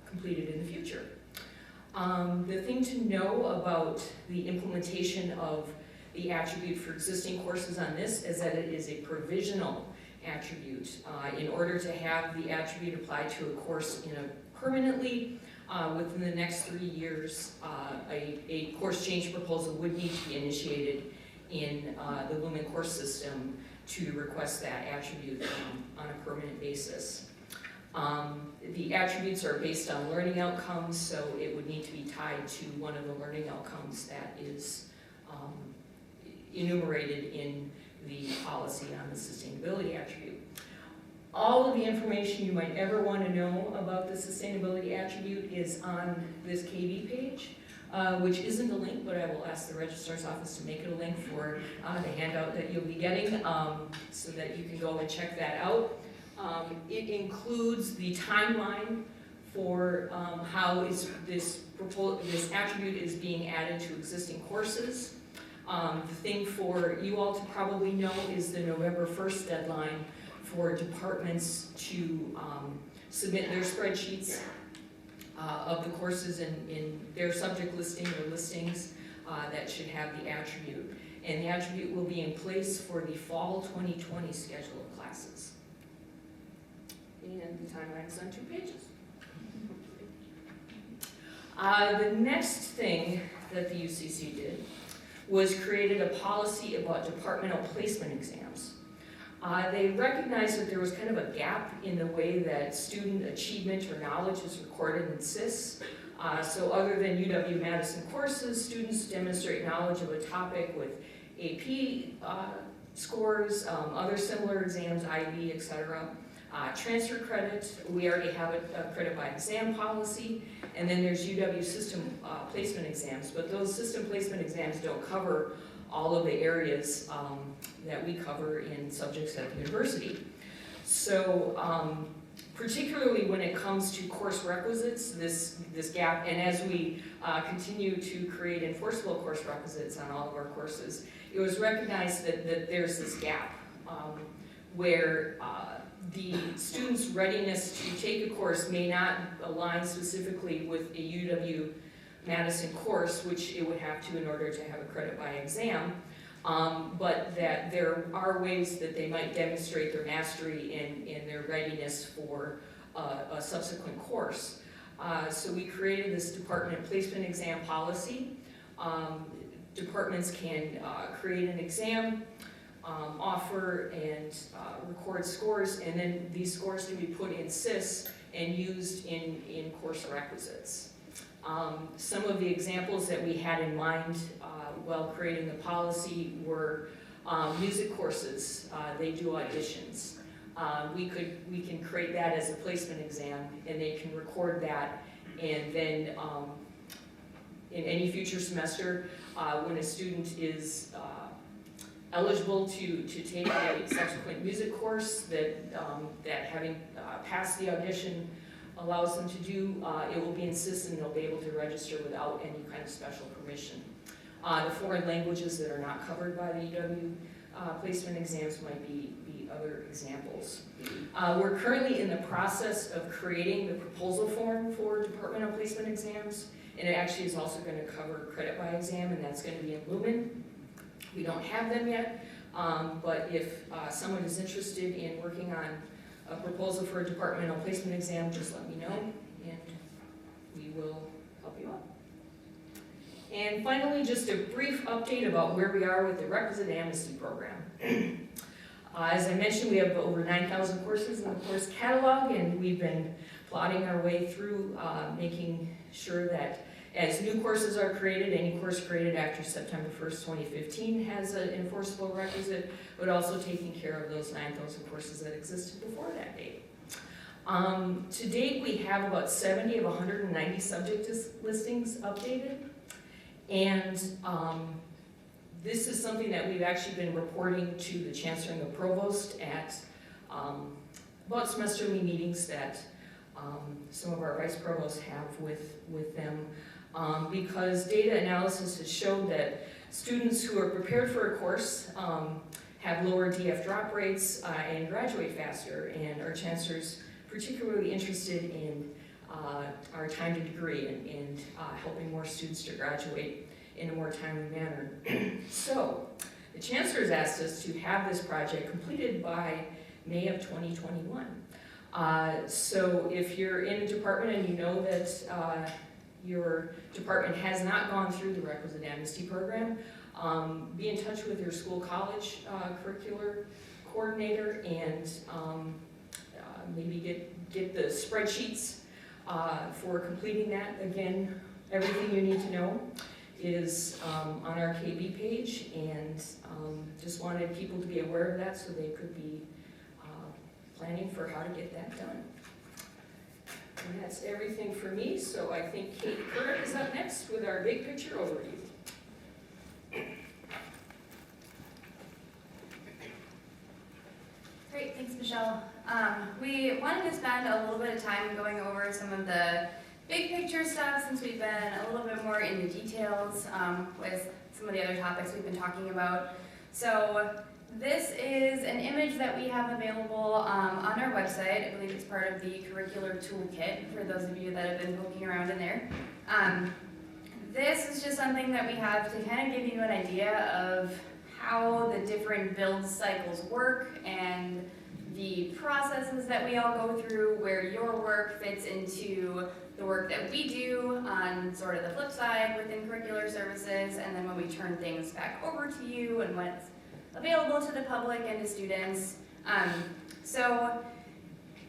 completed in the future. The thing to know about the implementation of the attribute for existing courses on this is that it is a provisional attribute. In order to have the attribute applied to a course permanently within the next 3 years, a course change proposal would need to be initiated in the Lumen course system to request that attribute on a permanent basis. The attributes are based on learning outcomes, so it would need to be tied to one of the learning outcomes that is enumerated in the policy on the sustainability attribute. All of the information you might ever want to know about the sustainability attribute is on this KB page, which isn't a link, but I will ask the Registrar's office to make it a link for the handout that you'll be getting so that you can go and check that out. It includes the timeline for how this attribute is being added to existing courses. The thing for you all to probably know is the November 1st deadline for departments to submit their spreadsheets of the courses in their subject listing or listings that should have the attribute. And the attribute will be in place for the fall 2020 schedule of classes. And the timeline is on 2 pages. The next thing that the UCC did was created a policy about departmental placement exams. They recognized that there was kind of a gap in the way that student achievement or knowledge is recorded in SIS. So other than UW-Madison courses, students demonstrate knowledge of a topic with AP scores, other similar exams, IB, etc. Transfer credit, we already have a credit by exam policy, and then there's UW system placement exams, but those system placement exams don't cover all of the areas that we cover in subjects at the university. So particularly when it comes to course requisites, this gap, and as we continue to create enforceable course requisites on all of our courses, it was recognized that there's this gap where the student's readiness to take a course may not align specifically with a UW-Madison course, which it would have to in order to have a credit by exam, but that there are ways that they might demonstrate their mastery and their readiness for a subsequent course. So we created this department placement exam policy. Departments can create an exam, offer and record scores, and then these scores can be put in SIS and used in course requisites. Some of the examples that we had in mind while creating the policy were music courses. They do auditions. We can create that as a placement exam, and they can record that, and then in any future semester, when a student is eligible to take a subsequent music course that having passed the audition allows them to do, it will be in SIS and they'll be able to register without any kind of special permission. The foreign languages that are not covered by the UW placement exams might be other examples. We're currently in the process of creating the proposal form for departmental placement exams, and it actually is also going to cover credit by exam, and that's going to be in Lumen. We don't have them yet, but if someone is interested in working on a proposal for a departmental placement exam, just let me know, and we will help you out. And finally, just a brief update about where we are with the requisite amnesty program. As I mentioned, we have over 9,000 courses in the course catalog, and we've been plotting our way through making sure that as new courses are created, any course created after September 1st, 2015 has an enforceable requisite, but also taking care of those 9,000 courses that existed before that date. To date, we have about 70 of 190 subject listings updated, and this is something that we've actually been reporting to the Chancellor and the Provost at about semesterly meetings that some of our Vice Provosts have with them, because data analysis has showed that students who are prepared for a course have lower DF drop rates and graduate faster, and our Chancellor's particularly interested in our time to degree and helping more students to graduate in a more timely manner. So, the Chancellor has asked us to have this project completed by May of 2021. So if you're in a department and you know that your department has not gone through the requisite amnesty program, be in touch with your school college curricular coordinator and maybe get the spreadsheets for completing that. Again, everything you need to know is on our KB page, and just wanted people to be aware of that so they could be planning for how to get that done. And that's everything for me, so I think Kate Curric is up next with our big picture overview. Great, thanks Michelle. We wanted to spend a little bit of time going over some of the big picture stuff since we've been a little bit more in the details with some of the other topics we've been talking about. So this is an image that we have available on our website. I believe it's part of the Curricular Toolkit for those of you that have been poking around in there. This is just something that we have to kind of give you an idea of how the different build cycles work and the processes that we all go through, where your work fits into the work that we do on sort of the flip side within curricular services, and then when we turn things back over to you and when it's available to the public and to students. So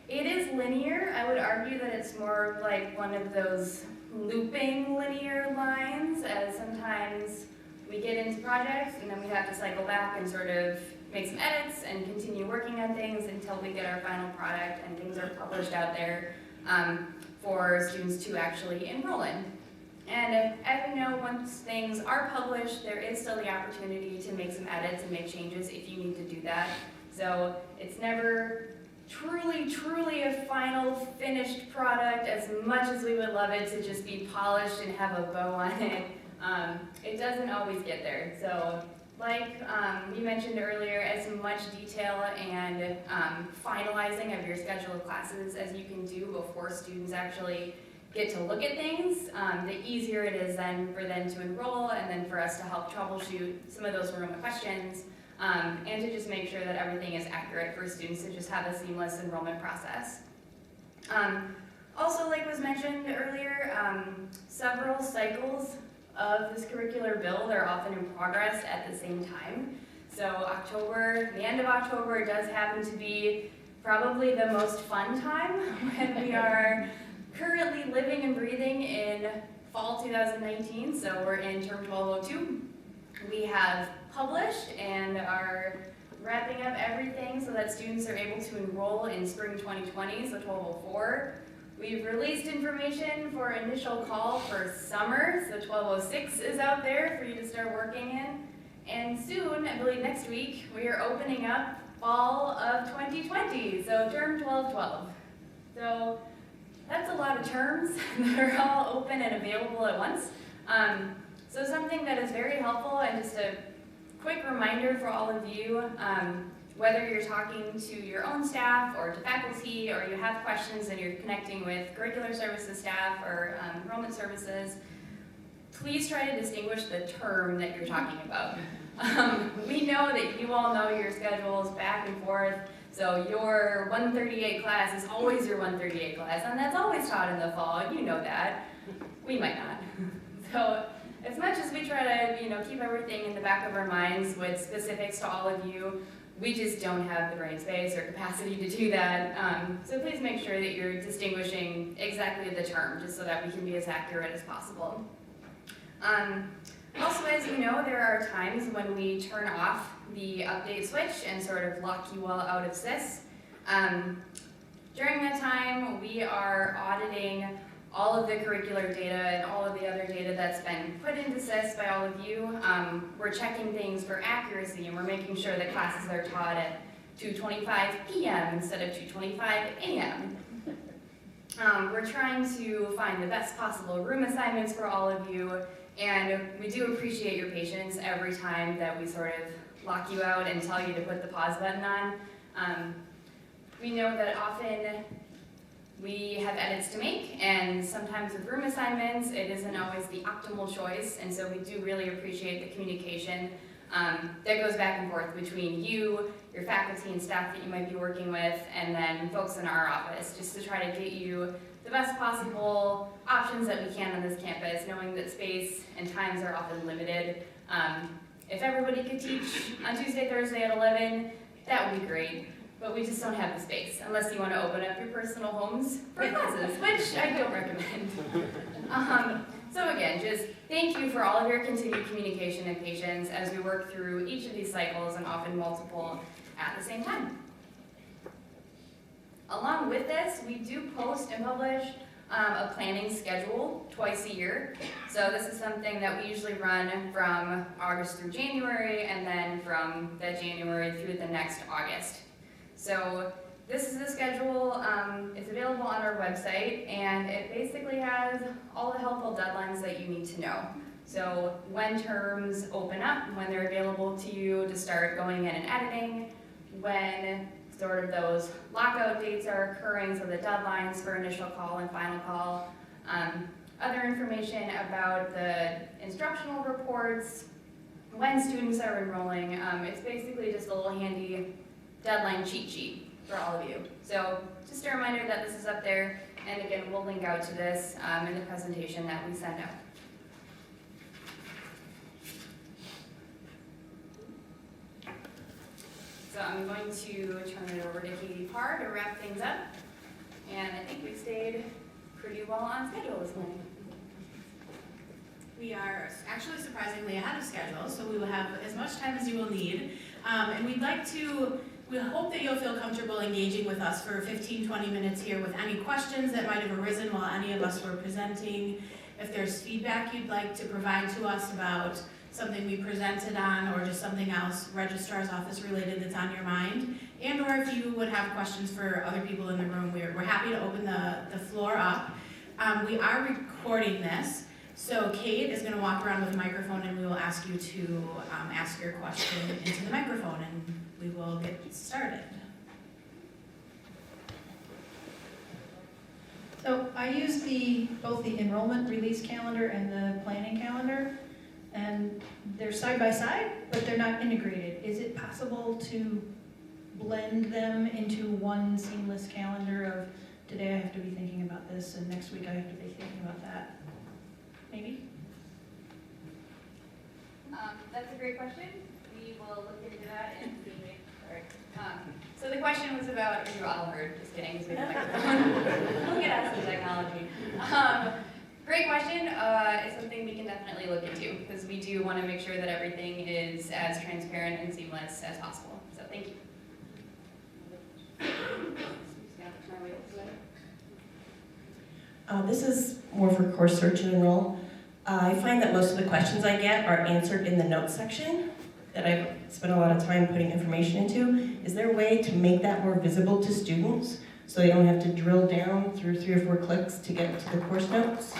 it is linear. I would argue that it's more like one of those looping linear lines, as sometimes we get into projects and then we have to cycle back and sort of make some edits and continue working on things until we get our final product and things are published out there for students to actually enroll in. And as we know, once things are published, there is still the opportunity to make some edits and make changes if you need to do that. So it's never truly a final finished product, as much as we would love it to just be polished and have a bow on it. It doesn't always get there. So like you mentioned earlier, as much detail and finalizing of your schedule of classes as you can do before students actually get to look at things, the easier it is then for them to enroll and then for us to help troubleshoot some of those enrollment questions and to just make sure that everything is accurate for students to just have a seamless enrollment process. Also, like was mentioned earlier, several cycles of this curricular build are often in progress at the same time. So October, the end of October does happen to be probably the most fun time when we are currently living and breathing in fall 2019, so we're in term 1202. We have published and are wrapping up everything so that students are able to enroll in spring 2020, so 1204. We've released information for initial call for summer, so 1206 is out there for you to start working in. And soon, I believe next week, we are opening up fall of 2020, so term 1212. So that's a lot of terms. They're all open and available at once. So something that is very helpful, and just a quick reminder for all of you, whether you're talking to your own staff or to faculty, or you have questions and you're connecting with curricular services staff or enrollment services, please try to distinguish the term that you're talking about. We know that you all know your schedules back and forth, so your 138 class is always your 138 class, and that's always taught in the fall, you know that. We might not. So as much as we try to, keep everything in the back of our minds with specifics to all of you, we just don't have the brain space or capacity to do that. So please make sure that you're distinguishing exactly the term, just so that we can be as accurate as possible. Also, as you know, there are times when we turn off the update switch and sort of lock you all out of SIS. During that time, we are auditing all of the curricular data and all of the other data that's been put into SIS by all of you. We're checking things for accuracy, and we're making sure that classes are taught at 2:25 p.m. instead of 2:25 a.m. We're trying to find the best possible room assignments for all of you, and we do appreciate your patience every time that we sort of lock you out and tell you to put the pause button on. We know that often we have edits to make, and sometimes with room assignments, it isn't always the optimal choice, and so we do really appreciate the communication that goes back and forth between you, your faculty and staff that you might be working with, and then folks in our office, just to try to get you the best possible options that we can on this campus, knowing that space and times are often limited. If everybody could teach on Tuesday, Thursday at 11, that would be great. But we just don't have the space, unless you want to open up your personal homes for classes, which I don't recommend. So again, just thank you for all of your continued communication and patience as we work through each of these cycles, and often multiple at the same time. Along with this, we do post and publish a planning schedule twice a year. So this is something that we usually run from August through January, and then from that January through the next August. So this is the schedule. It's available on our website, and it basically has all the helpful deadlines that you need to know. So when terms open up, when they're available to you to start going in and editing, when sort of those lockout dates are occurring, so the deadlines for initial call and final call, other information about the instructional reports, when students are enrolling. It's basically just a little handy deadline cheat sheet for all of you. So just a reminder that this is up there, and again, we'll link out to this in the presentation that we send out. So I'm going to turn it over to Katie Parr to wrap things up, and I think we stayed pretty well on schedule this morning. We are actually surprisingly ahead of schedule, so we will have as much time as you will need. And we hope that you'll feel comfortable engaging with us for 15-20 minutes here with any questions that might have arisen while any of us were presenting. If there's feedback you'd like to provide to us about something we presented on, or just something else Registrar's office related that's on your mind, and or if you would have questions for other people in the room, we're happy to open the floor up. We are recording this, so Kate is going to walk around with a microphone, and we will ask you to ask your question into the microphone, and we will get started. So I use both the enrollment release calendar and the planning calendar, and they're side by side, but they're not integrated. Is it possible to blend them into one seamless calendar of today I have to be thinking about this, and next week I have to be thinking about that? Maybe? That's a great question. We will look into that and see. So the question was about, you all heard, just kidding, because we have a microphone. Look at us in technology. Great question. It's something we can definitely look into, because we do want to make sure that everything is as transparent and seamless as possible. So thank you. This is more for Course Search and Enroll. I find that most of the questions I get are answered in the notes section that I've spent a lot of time putting information into. Is there a way to make that more visible to students so they don't have to drill down through 3 or 4 clicks to get to the course notes?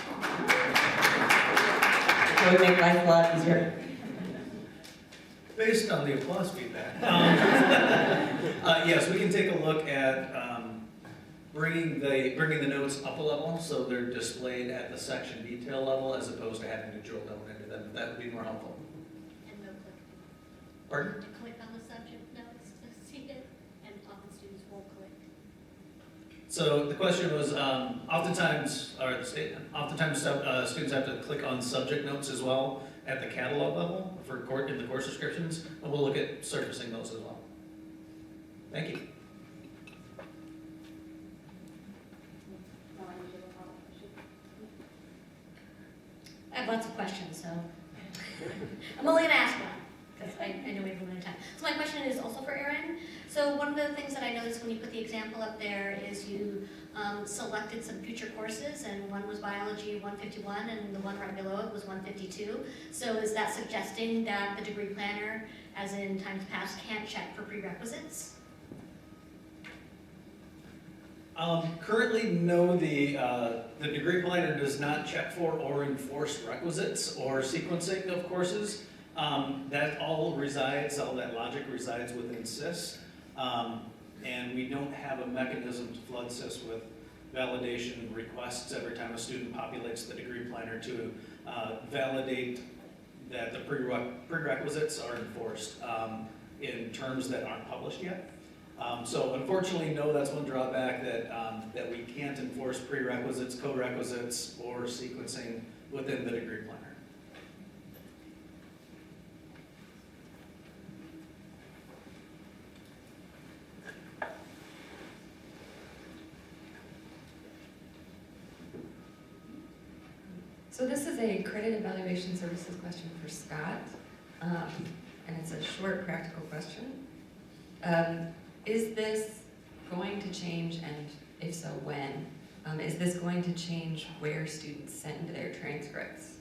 It would make life a lot easier. Based on the applause feedback. Yes, we can take a look at bringing the notes up a level so they're displayed at the section detail level as opposed to having to drill down into them. That would be more helpful. And no click. Pardon? To click on the subject notes to see it, and often students won't click. So the question was, oftentimes students have to click on subject notes as well at the catalog level in the course descriptions, and we'll look at surfacing those as well. Thank you. I have lots of questions, so I'm only gonna ask one, because I know we have a limited time. So my question is also for Erin. So one of the things that I noticed when you put the example up there is you selected some future courses, and one was biology 151, and the one right below it was 152. So is that suggesting that the degree planner, as in times past, can't check for prerequisites? Currently, no, the degree planner does not check for or enforce requisites or sequencing of courses. That all that logic resides within SIS. And we don't have a mechanism to flood SIS with validation requests every time a student populates the degree planner to validate that the prerequisites are enforced in terms that aren't published yet. So unfortunately, no, that's one drawback, that we can't enforce prerequisites, co-requisites, or sequencing within the degree planner. So this is a credit evaluation services question for Scott, and it's a short practical question. Is this going to change, and if so, when? Is this going to change where students send their transcripts?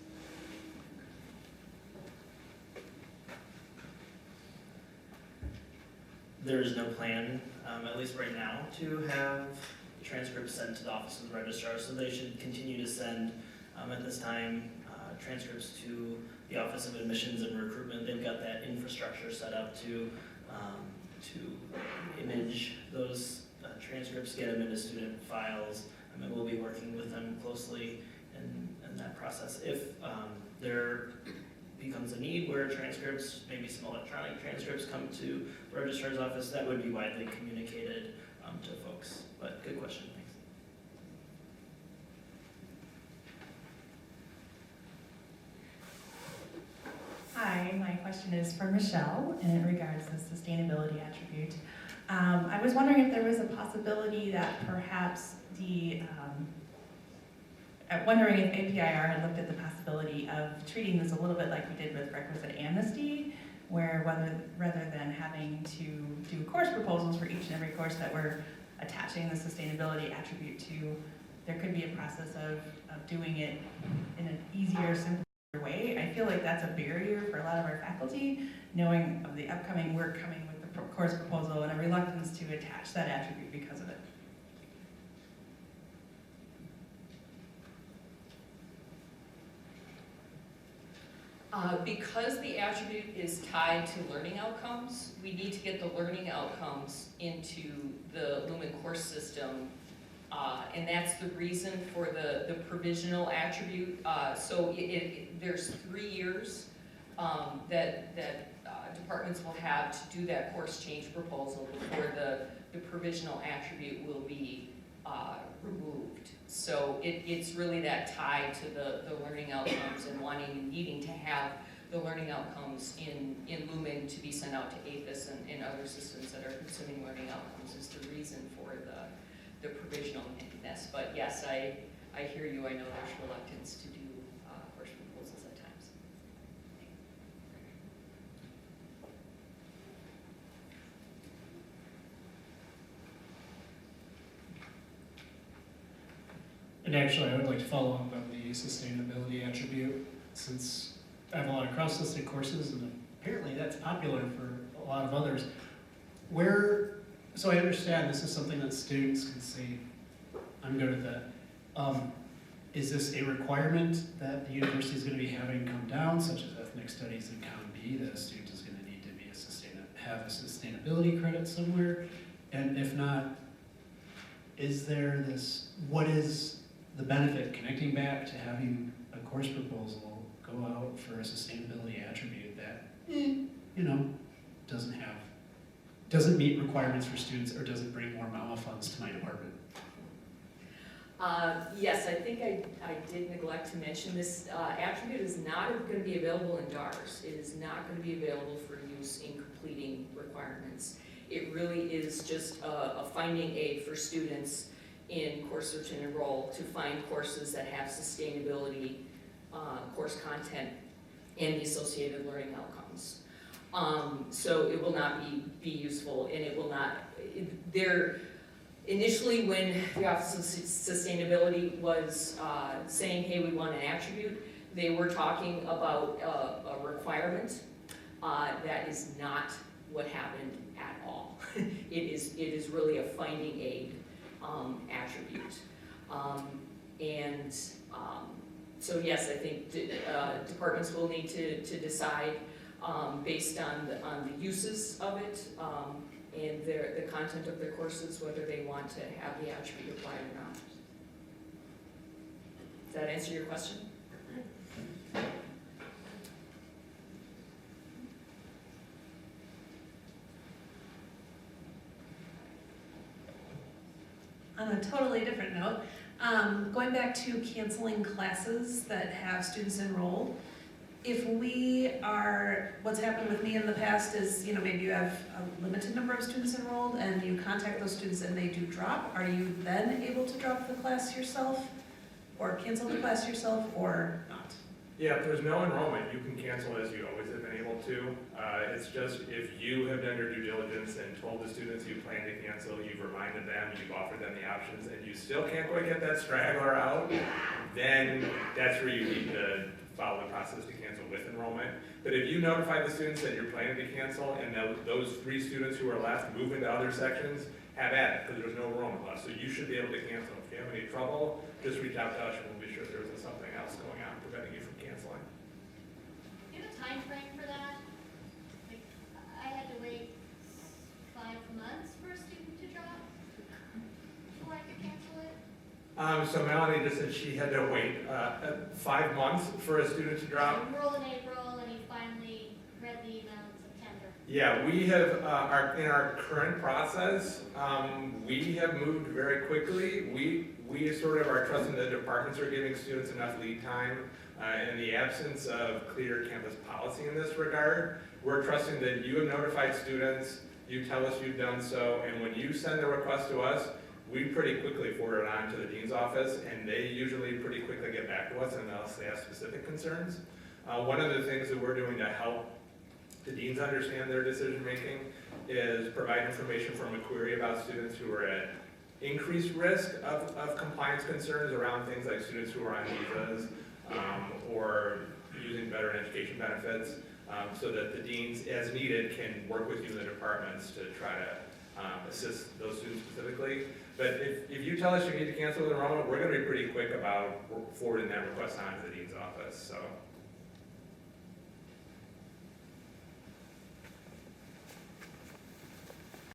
There is no plan, at least right now, to have transcripts sent to the Office of the Registrar, so they should continue to send, at this time, transcripts to the Office of Admissions and Recruitment. They've got that infrastructure set up to image those transcripts, get them into student files, and we'll be working with them closely in that process. If there becomes a need where transcripts, maybe some electronic transcripts come to the registrar's office, that would be widely communicated to folks. But good question, thanks. Hi, my question is for Michelle, and it regards the sustainability attribute. I was wondering if there was a possibility that perhaps wondering if APIR had looked at the possibility of treating this a little bit like we did with requisite amnesty, where rather than having to do course proposals for each and every course that we're attaching the sustainability attribute to, there could be a process of doing it in an easier, simpler way. I feel like that's a barrier for a lot of our faculty, knowing of the upcoming work coming with the course proposal and a reluctance to attach that attribute because of it. Because the attribute is tied to learning outcomes, we need to get the learning outcomes into the Lumen course system, and that's the reason for the provisional attribute. So there's 3 years that departments will have to do that course change proposal before the provisional attribute will be removed. So it's really that tie to the learning outcomes and wanting and needing to have the learning outcomes in Lumen to be sent out to APHIS and other systems that are consuming learning outcomes is the reason for the provisional in this. But yes, I hear you. I know there's reluctance to do course proposals at times. And actually, I would like to follow up on the sustainability attribute, since I have a lot of cross-listed courses, and apparently that's popular for a lot of others. So I understand this is something that students can say, I'm good at that. Is this a requirement that the university is going to be having come down, such as ethnic studies in Comm B, that a student is going to need to be have a sustainability credit somewhere? And if not, is there this, what is the benefit, connecting back to having a course proposal go out for a sustainability attribute that, doesn't meet requirements for students or doesn't bring more MAMA funds to my department? Yes, I think I did neglect to mention this. Attribute is not going to be available in DARS. It is not going to be available for use in completing requirements. It really is just a finding aid for students in Course Search and Enroll to find courses that have sustainability course content and the associated learning outcomes. So it will not be useful, and it will not, initially when the Office of Sustainability was saying, hey, we want an attribute, they were talking about a requirement. That is not what happened at all. It is really a finding aid attribute. So yes, I think departments will need to decide based on the uses of it and the content of their courses, whether they want to have the attribute applied or not. Does that answer your question? On a totally different note, going back to canceling classes that have students enrolled, if what's happened with me in the past is, maybe you have a limited number of students enrolled and you contact those students and they do drop, are you then able to drop the class yourself or cancel the class yourself or not? Yeah, if there's no enrollment, you can cancel as you always have been able to. It's just if you have done your due diligence and told the students you plan to cancel, you've reminded them, you've offered them the options, and you still can't quite get that straggler out, then that's where you need to follow the process to cancel with enrollment. But if you notify the students that you're planning to cancel and those 3 students who are left move into other sections, have at it, because there's no enrollment left. So you should be able to cancel. If you have any trouble, just reach out to us and we'll be sure there isn't something else going on preventing you from canceling. Do you have a time frame for that? Like, I had to wait 5 months for a student to drop before I could cancel it. So Melanie just said she had to wait 5 months for a student to drop. I enrolled in April and he finally read the email in September. Yeah, we have, in our current process, we have moved very quickly. We sort of are trusting the departments are giving students enough lead time. In the absence of clear campus policy in this regard, we're trusting that you have notified students, you tell us you've done so, and when you send the request to us, we pretty quickly forward it on to the dean's office, and they usually pretty quickly get back to us unless they have specific concerns. One of the things that we're doing to help the deans understand their decision-making is provide information from a query about students who are at increased risk of compliance concerns around things like students who are on visas or using veteran education benefits, so that the deans, as needed, can work with you in the departments to try to assist those students specifically. But if you tell us you need to cancel the enrollment, we're going to be pretty quick about forwarding that request on to the dean's office. So